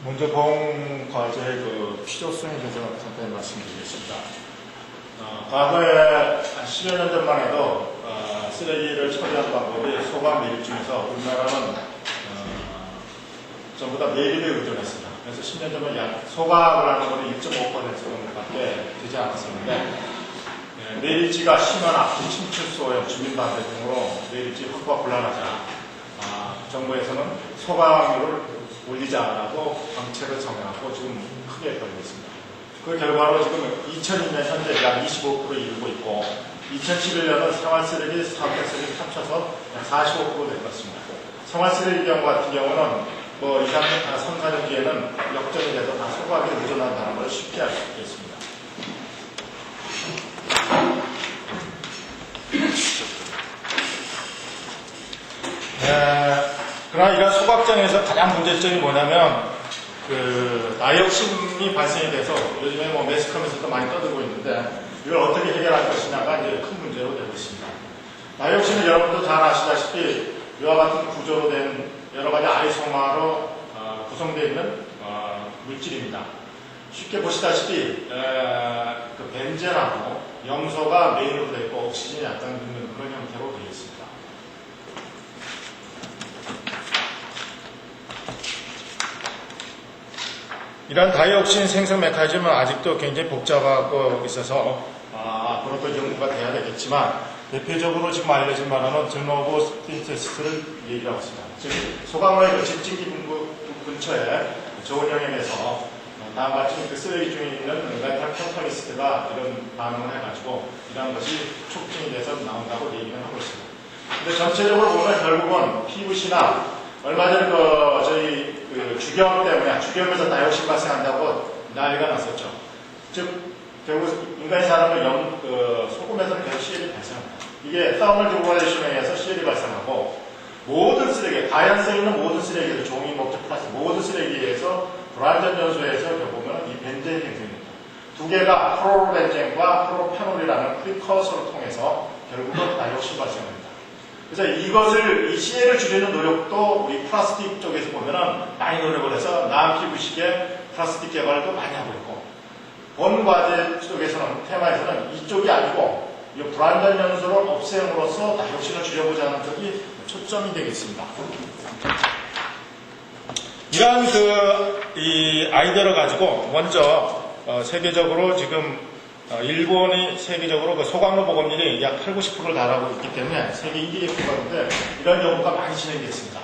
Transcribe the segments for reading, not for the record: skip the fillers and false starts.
먼저 본 과제의 필요성에 대해서 간단히 말씀드리겠습니다. 과거에 한 10여 년 전만 해도 쓰레기를 처리하는 방법이 소각 매립 중에서 우리나라는 전부 다 매립에 의존했습니다. 그래서 10년 전에 소각을 하는 것은 1.5% 정도밖에 되지 않았었는데 매립지가 심한 앞뒤 침출소에 주민반대 등으로 매립지 확보가 곤란하자 정부에서는 소각률을 올리자라고 정책을 정해갖고 지금 크게 벌이고 있습니다. 그 결과로 지금 2002년 현재 약 25% 이르고 있고 2011년은 생활쓰레기, 사업쓰레기 합쳐서 약 45% 될 것입니다. 생활쓰레기 경우 같은 경우는 3, 4년 뒤에는 역전이 돼서 다 소각에 의존한다는 걸 쉽게 알 수 있겠습니다. 그러나 이런 소각장에서 가장 문제점이 뭐냐면 나이옥신이 발생이 돼서 요즘에 매스컴에서도 많이 떠들고 있는데 이걸 어떻게 해결할 것이냐가 이제 큰 문제로 되고 있습니다. 나이옥신은 여러분도 잘 아시다시피 이와 같은 구조로 된 여러 가지 아이소마로 구성되어 있는 물질입니다. 쉽게 보시다시피 그 벤젠하고 염소가 메인으로 되어 있고 옥시전이 약간 있는 그런 형태로 되어 있습니다. 이런 다이옥신 생성 메커니즘은 아직도 굉장히 복잡하고 있어서 앞으로도 연구가 돼야 되겠지만 대표적으로 지금 알려진 바로는 드노보 신테시스를 얘기하고 있습니다. 즉 소각로의 집진기 근처에 좋은 영역에서 다음과 같이 쓰레기 중에 있는 메탈 카탈리스트가 이런 반응을 해가지고 이런 것이 촉진이 돼서 나온다고 얘기를 하고 있습니다. 근데 전체적으로 보면 결국은 PVC나 얼마 전에 저희 주겸 때문에 주겸에서 다이옥신 발생한다고 난리가 났었죠. 즉 결국 인간이 사람은 소금에서는 계속 CL이 발생합니다. 이게 더멀 디그레이션에 의해서 CL이 발생하고 모든 쓰레기, 다연성에 있는 모든 쓰레기에서 종이, 목적, 플라스틱 모든 쓰레기에서 불완전 연소에서 결국은 이 벤젠이 생깁니다. 두 개가 프로벤젠과 프로페놀이라는 프리커서를 통해서 결국은 다이옥신 발생합니다. 그래서 이 CL을 줄이는 노력도 우리 플라스틱 쪽에서 보면은 많이 노력을 해서 난-PVC계 플라스틱 개발도 많이 하고 있고 본 과제 쪽에서는 테마에서는 이쪽이 아니고 이 불완전 연소를 없앰으로써 다이옥신을 줄여보자는 쪽이 초점이 되겠습니다. 이러한 이 아이디어를 가지고 먼저 세계적으로 지금 일본이 세계적으로 소각로 보급률이 약 8, 90%를 달하고 있기 때문에 세계 1위에 불과한데 이런 연구가 많이 진행됐습니다.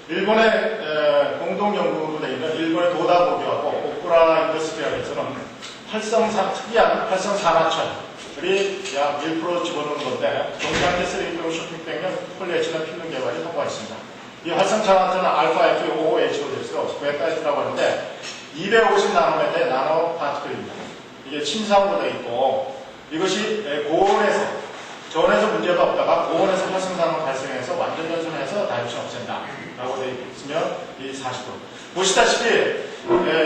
일본의 공동 연구로 되어 있는 일본의 도다고교하고 오쿠라 인더스트리얼에서는 특이한 활성 산화철이 약 1% 집어넣은 건데 동상계 쓰레기병 쇼핑백면 폴리에틸렌 필름 개발이 통과했습니다. 이 활성 산화철은 알파 FOOHO 베타에스라고 하는데 250 나노메터의 나노 파티클입니다. 이게 침상으로 되어 있고 이것이 고온에서 저온에서 문제가 없다가 고온에서 활성산화 발생해서 완전 연소해서 다이옥신 없앤다 라고 되어 있으면 이 40%. 보시다시피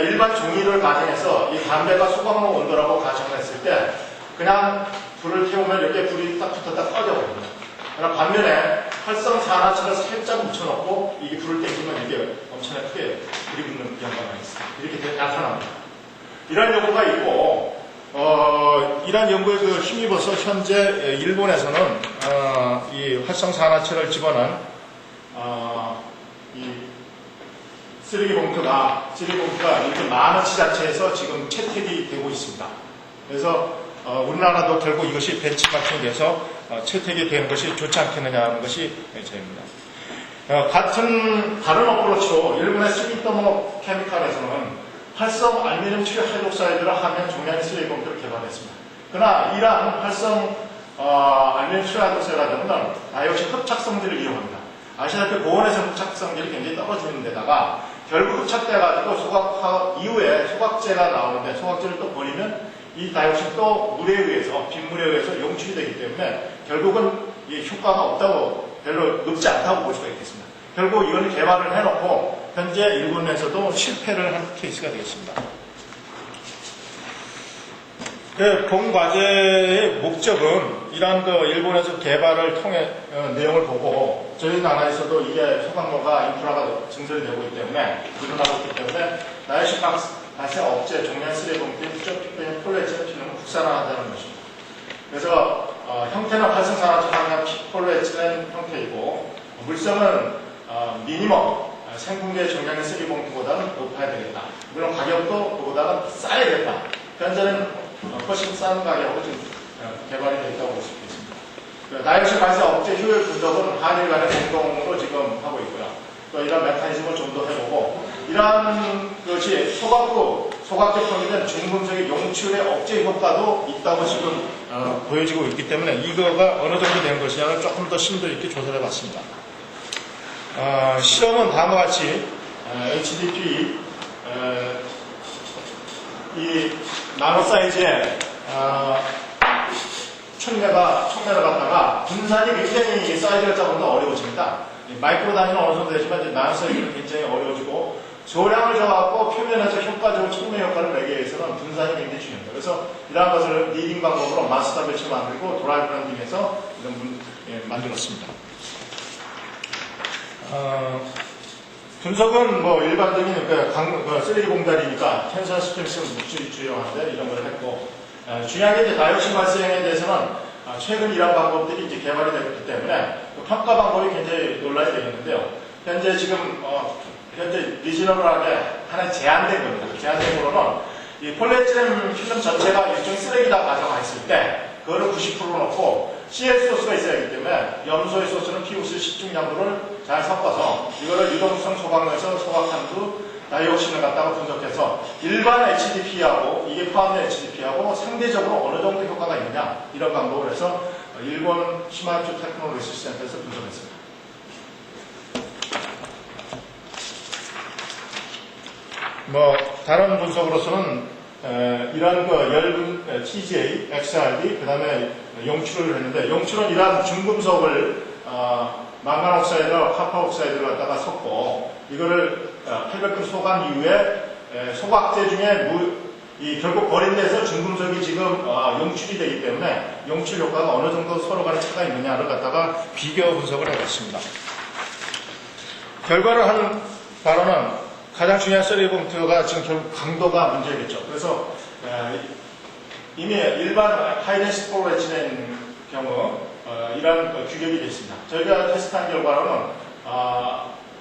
일반 종이를 가정해서 이 담배가 소각로 온도라고 가정을 했을 때 그냥 불을 태우면 이렇게 불이 딱 붙었다 꺼져버립니다. 그러나 반면에 활성산화철을 살짝 묻혀놓고 이게 불을 땡기면 이게 엄청나게 크게 불이 붙는 경우가 있습니다. 이렇게 나타납니다. 이런 연구가 있고 이런 연구에 힘입어서 현재 일본에서는 이 활성산화철을 집어넣은 이 쓰레기 봉투가 이렇게 만원치 자체에서 지금 채택이 되고 있습니다. 그래서 우리나라도 결국 이것이 벤치마킹이 돼서 채택이 되는 것이 좋지 않겠느냐 하는 것이 저입니다. 다른 어프로치로 일본의 스미토모 케미칼에서는 활성 알루미늄 추리 하이드록사이드를 하면 종량의 쓰레기 봉투를 개발했습니다. 그러나 이러한 활성 알루미늄 추리 하이드록사이드는 다이옥신 흡착성질을 이용합니다. 아시다시피 고온에서 흡착성질이 굉장히 떨어지는 데다가 결국 흡착돼가지고 소각 이후에 소각제가 나오는데 소각제를 또 버리면 이 다이옥신 또 물에 의해서 빗물에 의해서 용출이 되기 때문에 결국은 이 효과가 없다고 별로 높지 않다고 볼 수가 있겠습니다. 결국 이걸 개발을 해놓고 현재 일본에서도 실패를 한 케이스가 되겠습니다. 본 과제의 목적은 이러한 일본에서 개발을 통해 내용을 보고 저희 나라에서도 이게 소각로가 인프라가 증설이 되고 있기 때문에 늘어나고 있기 때문에 나이시 가스 업체 종량 쓰레기봉투 쪽 폴리에틸렌 필름은 국산화한다는 것입니다. 그래서 형태는 활성산화제 방향 폴리에틸렌 형태이고 물성은 미니멈 생분해 종량의 쓰레기봉투보다는 높아야 되겠다. 물론 가격도 그보다는 싸야겠다. 현재는 훨씬 싼 가격으로 지금 개발이 되어 있다고 볼 수 있습니다. 나이시 가스 업체 효율 분석은 한일 간의 공동으로 지금 하고 있고요. 또 이런 메커니즘을 좀 더 해보고 이러한 것이 소각 제품이 된 중금속의 용출의 억제 효과도 있다고 지금 보여지고 있기 때문에 이거가 어느 정도 된 것이냐를 조금 더 심도 있게 조사를 해봤습니다. 실험은 다음과 같이 HDP 이 나노 사이즈의 촉매를 갖다가 분산이 굉장히 사이즈를 잡으면 어려워집니다. 마이크로 단위는 어느 정도 되지만 이제 나노 사이즈는 굉장히 어려워지고 조량을 줘갖고 표면에서 효과적으로 촉매 효과를 내기 위해서는 분산이 굉장히 중요합니다. 그래서 이러한 것을 리딩 방법으로 마스터 배치 만들고 드라이 브랜딩해서 이런 만들었습니다. 분석은 뭐 일반적인 쓰레기 봉다리니까 텐션 스트렝스 물질이 주요한데 이런 걸 했고 중요한 게 이제 다이옥신 발생에 대해서는 최근 이런 방법들이 이제 개발이 되었기 때문에 평가 방법이 굉장히 논란이 되겠는데요. 현재 지금 현재 리저너블하게 하나 제한된 겁니다. 제한된 거로는 이 폴리에틸렌 필름 전체가 일종의 쓰레기다 가정했을 때 그거를 90% 넣고 CL 소스가 있어야 하기 때문에 염소의 소스는 피우스 10중량도를 잘 섞어서 이거를 유동성 소각로에서 소각한 후 다이옥신을 갖다가 분석해서 일반 HDP하고 이게 포함된 HDP하고 상대적으로 어느 정도 효과가 있느냐 이런 방법을 해서 일본 시마추 테크놀로지 센터에서 분석했습니다. 뭐 다른 분석으로서는 이러한 열분 TJ, XRD 그 다음에 용출을 했는데 용출은 이러한 중금속을 망간 옥사이드, 카파 옥사이드를 갖다가 섞고 이거를 800분 소간 이후에 소각제 중에 결국 버린 데서 중금속이 지금 용출이 되기 때문에 용출 효과가 어느 정도 서로 간에 차가 있느냐를 갖다가 비교 분석을 해봤습니다. 결과를 한 바로는 가장 중요한 쓰레기 봉투가 지금 결국 강도가 문제겠죠. 그래서 이미 일반 하이덴시티 폴리에틸렌 경우 이러한 규격이 되어 있습니다. 저희가 테스트한 결과로는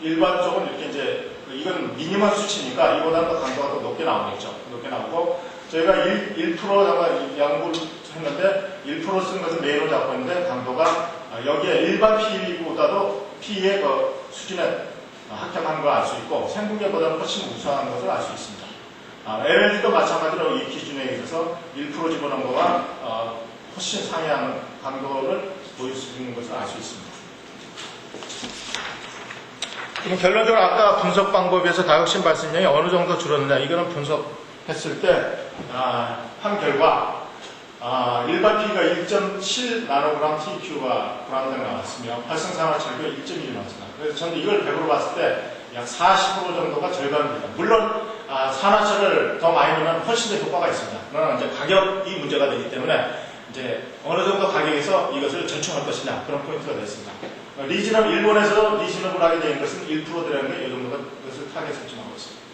일반적으로 이렇게 이제 이건 미니멈 수치니까 이보다는 더 강도가 더 높게 나오겠죠. 높게 나오고 저희가 1% 양분을 했는데 1% 쓴 것은 메인으로 잡고 있는데 강도가 여기에 일반 P보다도 P의 그 수준에 합격한 걸 알 수 있고 생분해보다는 훨씬 우수한 것을 알 수 있습니다. LLD도 마찬가지로 이 기준에 있어서 1% 집어넣은 것과 훨씬 상회하는 강도를 보일 수 있는 것을 알 수 있습니다. 그럼 결론적으로 아까 분석 방법에서 다이옥신 발생량이 어느 정도 줄었느냐 이거는 분석했을 때 한 결과 일반 P가 1.7 나노그램 TQ가 그램당 나왔으며 활성산화철도 1.1이 나왔습니다. 그래서 저는 이걸 100으로 봤을 때 약 40% 정도가 절감입니다. 물론 산화철을 더 많이 넣으면 훨씬 더 효과가 있습니다. 그러나 이제 가격이 문제가 되기 때문에 이제 어느 정도 가격에서 이것을 전충할 것이냐 그런 포인트가 되었습니다. 일본에서 리즈너블하게 된 것은 1%라는 게 이 정도가 그것을 타겟 설정하고 있습니다.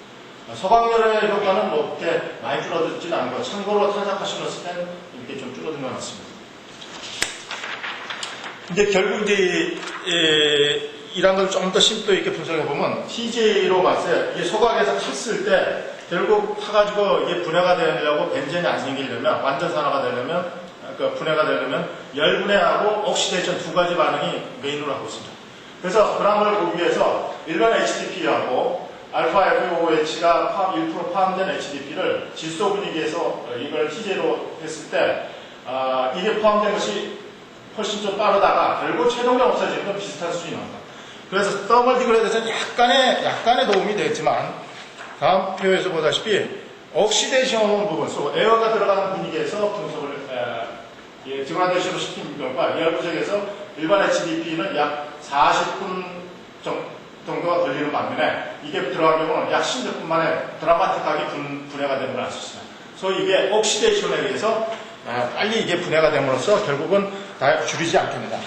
소각열의 효과는 뭐 그렇게 많이 줄어들지는 않고 참고로 탄산가스를 쓰면 이렇게 좀 줄어든 것 같습니다. 이제 결국 이제 이런 걸 좀 더 심도 있게 분석해 보면 TJ로 봤을 때 이게 소각에서 탔을 때 결국 타가지고 이게 분해가 되려고 벤젠이 안 생기려면 완전 산화가 되려면 분해가 되려면 열분해하고 옥시데이션 두 가지 반응이 메인으로 하고 있습니다. 그래서 그런 걸 보기 위해서 일반 HDP하고 알파 FOH가 1% 포함된 HDP를 질소 분위기에서 이걸 TJ로 했을 때 이게 포함된 것이 훨씬 좀 빠르다가 결국 최종적 없어지는 건 비슷한 수준이 나옵니다. 그래서 더멀 디그레이드에서는 약간의 도움이 되겠지만 다음 표에서 보다시피 옥시데이션 부분, 에어가 들어가는 분위기에서 분석을 디그레이션으로 시킨 경우가 이 분석에서 일반 HDP는 약 40분 정도가 걸리는 반면에 이게 들어간 경우는 약 10몇 분 만에 드라마틱하게 분해가 되는 걸 알 수 있습니다. 그래서 이게 옥시데이션에 의해서 빨리 이게 분해가 됨으로써 결국은 다 줄이지 않겠느냐.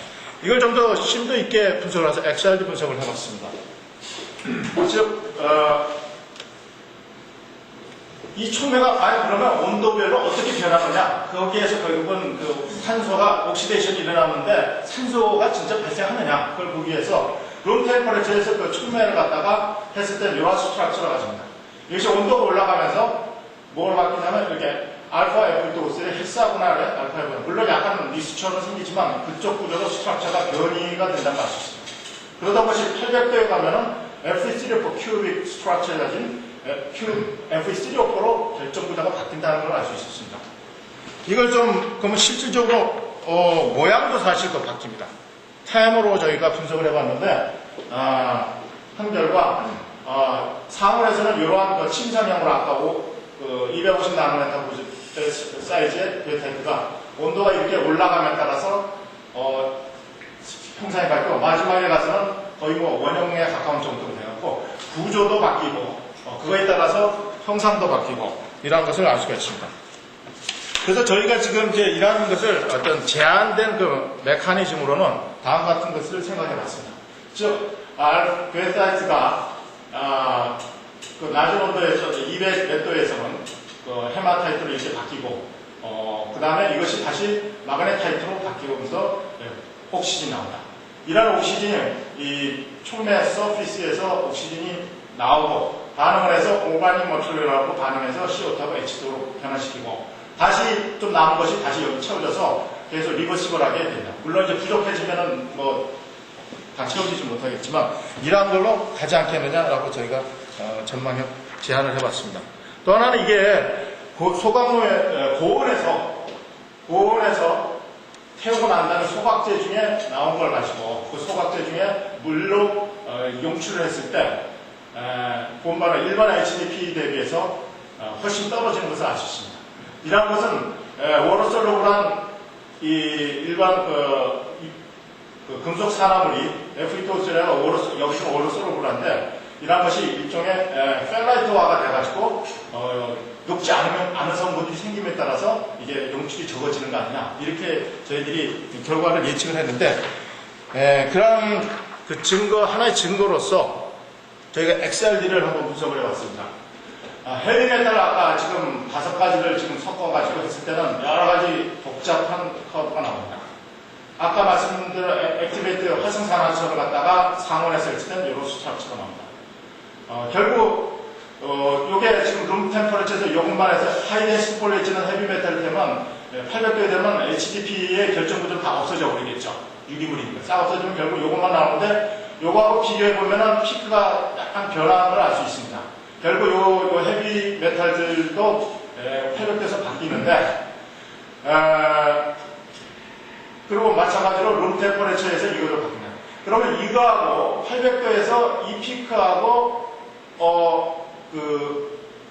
이걸 좀 더 심도 있게 분석을 해서 XRD 분석을 해봤습니다. 즉, 이 촉매가 그러면 온도별로 어떻게 변하느냐? 거기에서 결국은 그 산소가 옥시데이션이 일어나는데 산소가 진짜 발생하느냐? 그걸 보기 위해서 룸 템퍼레처에서 그 촉매를 갖다가 했을 때 이런 스트럭처가 가집니다. 여기서 온도가 올라가면서 뭘 바뀌냐면 이렇게 알파 F2O3의 헬사분할의 알파 F2O3. 물론 약간 리스처럼 생기지만 그쪽 구조로 스트럭처가 변이가 된다는 걸 알 수 있습니다. 그러다 보시 800도에 가면은 Fe3O4 큐빅 스트럭처에 가진 Fe3O4로 결정 구조가 바뀐다는 걸 알 수 있었습니다. 이걸 좀 그러면 실질적으로 모양도 사실 더 바뀝니다. 템으로 저희가 분석을 해봤는데 한 결과 상온에서는 이러한 그 침상형으로 아까 250 나노메타 사이즈의 베타이트가 온도가 이렇게 올라감에 따라서 형상이 바뀌고 마지막에 가서는 거의 뭐 원형에 가까운 정도로 되었고 구조도 바뀌고 그거에 따라서 형상도 바뀌고 이러한 것을 알 수가 있습니다. 그래서 저희가 지금 이제 이러한 것을 어떤 제한된 그 메커니즘으로는 다음 같은 것을 생각해 봤습니다. 즉, 베타이트가 그 낮은 온도에서 200몇도에서는 그 헤마타이트로 이렇게 바뀌고 그 다음에 이것이 다시 마그네타이트로 바뀌면서 옥시즌이 나온다. 이런 옥시즌이 이 촉매 서피스에서 옥시즌이 나오고 반응을 해서 오가닉 머티리얼하고 반응해서 CO2하고 H2로 변화시키고 다시 좀 남은 것이 다시 여기 채워져서 계속 리버시블하게 된다. 물론 이제 부족해지면은 뭐 다 채워지지 못하겠지만 이러한 걸로 가지 않겠느냐라고 저희가 전망 제안을 해봤습니다. 또 하나는 이게 소각로에 고온에서 태우고 난 다음에 소각제 중에 나온 걸 마시고 그 소각제 중에 물로 용출을 했을 때 본반은 일반 HDPE 대비해서 훨씬 떨어지는 것을 알 수 있습니다. 이러한 것은 워로솔로블한 이 일반 그 금속 산화물이 F2O3가 여기서 워로솔로블한데 이러한 것이 일종의 펠라이트화가 돼가지고 녹지 않은 성분들이 생김에 따라서 이게 용출이 적어지는 거 아니냐 이렇게 저희들이 결과를 예측을 했는데 그런 그 하나의 증거로서 저희가 XRD를 한번 분석을 해봤습니다. 헤비메탈 아까 지금 5가지를 지금 섞어가지고 했을 때는 여러 가지 복잡한 커브가 나옵니다. 아까 말씀드린 액티베이트 활성산화철을 갖다가 상온에서 했을 때는 이런 스트럭처가 나옵니다. 결국 요게 지금 룸 템퍼레처에서 이것만 해서 하이덴시티 폴리에치는 헤비메탈이 되면 800도에 되면 HDP의 결정 구조는 다 없어져 버리겠죠. 유기물이니까 싹 없어지면 결국 이것만 나오는데 요거하고 비교해 보면은 피크가 약간 변화한 걸 알 수 있습니다. 결국 요 헤비 메탈들도 800도에서 바뀌는데 그리고 마찬가지로 룸 템퍼레처에서 이거도 바뀝니다. 그러면 이거하고 800도에서 이 피크하고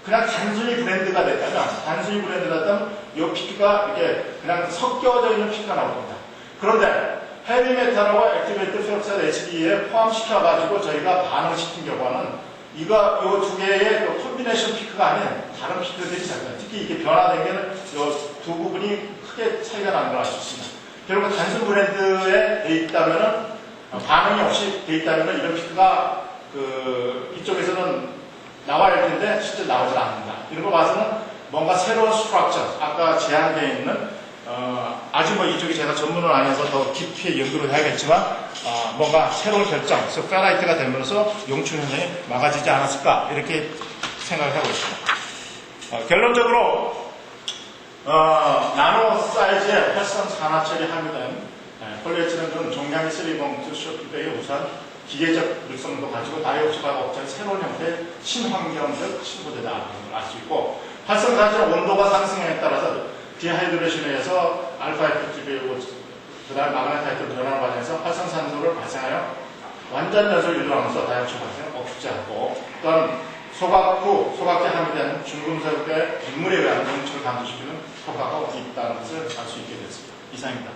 그냥 단순히 브랜드가 됐다면 이 피크가 이렇게 그냥 섞여져 있는 피크가 나올 겁니다. 그런데 헤비메탈하고 액티베이트 페록사이드 HD에 포함시켜가지고 저희가 반응시킨 결과는 이 두 개의 콤비네이션 피크가 아닌 다른 피크들이 작아요. 특히 이게 변화된 게는 이 두 부분이 크게 차이가 나는 걸 알 수 있습니다. 결국 단순 브랜드에 돼 있다면은 반응이 없이 돼 있다면은 이런 피크가 이쪽에서는 나와야 할 텐데 실제 나오질 않는다. 이런 거 봐서는 뭔가 새로운 스트럭처, 아까 제한되어 있는 아직 뭐 이쪽이 제가 전문을 아니어서 더 깊이 연구를 해야겠지만 뭔가 새로운 결정, 그래서 페라이트가 되면서 용출 현상이 막아지지 않았을까 이렇게 생각을 하고 있습니다. 결론적으로 나노 사이즈의 활성 산화철이 함유된 폴리에틸렌은 종량이 3봉투 쇼트백의 우선 기계적 물성도 가지고 다이옥시드가 없던 새로운 형태의 친환경적 신부대다라는 걸 알 수 있고 활성 산화철은 온도가 상승에 따라서 디하이드레이션에 의해서 알파 FTB고 그다음 마그네타이트 변화를 과정해서 활성산소를 발생하여 완전 연소를 유도하면서 다이옥시드 발생을 억제하고 또한 소각 후 소각제 함유된 중금속의 빗물에 의한 용출을 감소시키는 효과가 있다는 것을 알 수 있게 됐습니다. 이상입니다.